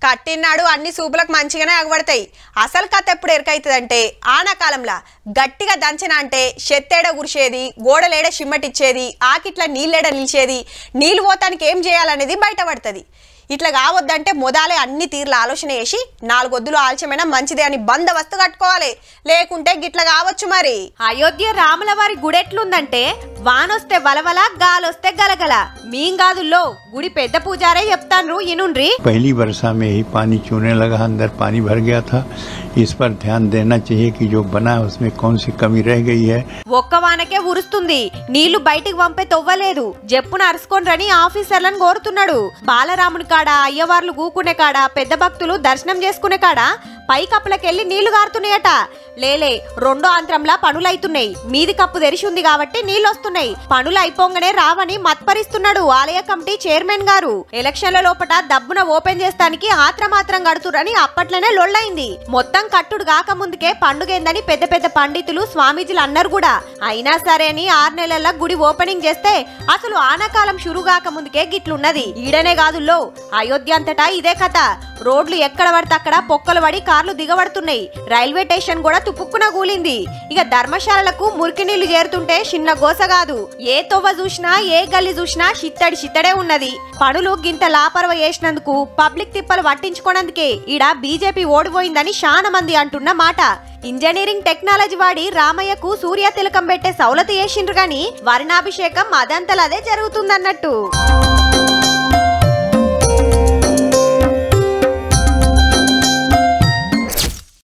కట్టినాడు అన్ని సూపులకు మంచిగానే అగబడతాయి. అసలు కథ ఎప్పుడు ఎరకైతుందంటే ఆనాకాలంలో గట్టిగా దంచన అంటే చెత్తేడ గురిసేది, గోడలేడ సిమ్మటిచ్చేది, ఆకిట్ల నీళ్ళేడ నిలిచేది, నీళ్ళు పోతానికి ఏం చేయాలనేది బయటపడుతుంది. ఇట్లా కావద్దంటే మొదలే అన్ని తీర్ల ఆలోచన చేసి 4 వద్దులు ఆలస్యమైనా మంచిదే అని బందోబస్తు కట్టుకోవాలి, లేకుంటే గిట్ల కావచ్చు. మరి అయోధ్య రాముల వారి గుడి ఎట్లుందంటే వానొస్తే వలవల, గాలొస్తే గలగల. మీంగాదుల్లో గుడి పెద్ద పూజారే చెప్తాన్రు, ఇనుండ్రి. पहली वर्षा में ही पानी चूने लगा, अंदर पानी भर गया था. इस पर ध्यान देना चाहिए कि जो बना है उसमें कौन सी कमी रह गई है. ఒక్క వానకే ఉరుస్తుంది, నీళ్లు బయటికి పంపే తొవ్వలేదు, జప్పున అరుసుకోండ్రని ఆఫీసర్లను కోరుతున్నాడు. బాలరాముని కాడ, అయ్యవార్లు గూకునే కాడ, పెద్ద భక్తులు దర్శనం చేసుకునే కాడ పైకప్పులకెళ్లి నీళ్లు గారుతున్నాయట. లేలే, రెండో అంతరంలా పనులైతున్నాయి. మీది కప్పు తెరిచి ఉంది కాబట్టి నీళ్లు వస్తున్నాయి. పనులు అయిపోగానే రావని మత్పరిస్తున్నాడు ఆలయ కమిటీ చైర్మన్ గారు. ఎలక్షన్ల లోపట దబ్బున ఓపెన్ చేస్తానికి ఆత్రమాత్రం గడుతురని అప్పట్లోనే లొల్లైంది. మొత్తం కట్టుడు కాక ముందుకే పండుగేందని పెద్ద పెద్ద పండితులు, స్వామీజీలు అన్నారు కూడా. అయినా సరే అని 6 నెలల గుడి ఓపెనింగ్ చేస్తే అసలు ఆనకాలం షురు కాక ముందుకే గిట్లున్నది. ఈడనే కాదుల్లో అయోధ్య అంతటా ఇదే కథ. రోడ్లు ఎక్కడ పడితే అక్కడ పొక్కలు పడి కార్లు దిగబడుతున్నాయి. రైల్వే స్టేషన్ కూడా తుపుక్కున కూలింది. ఇక ధర్మశాలలకు మురికి నీళ్లు చేరుతుంటే చిన్న గోస కాదు. ఏ తొవ్వ చూసినా, ఏ గల్లి చూసినా చిత్తడే ఉన్నది. పనులు గింత లాపరవ చేసినందుకు, పబ్లిక్ తిప్పలు పట్టించుకోనందుకే ఈడ బీజేపీ ఓడిపోయిందని చాలా మంది అంటున్న మాట. ఇంజనీరింగ్ టెక్నాలజీ వాడి రామయ్యకు సూర్య తిలకం పెట్టే సౌలత చేసిండ్రు గాని వర్ణాభిషేకం అదంతలదే జరుగుతుందన్నట్టు.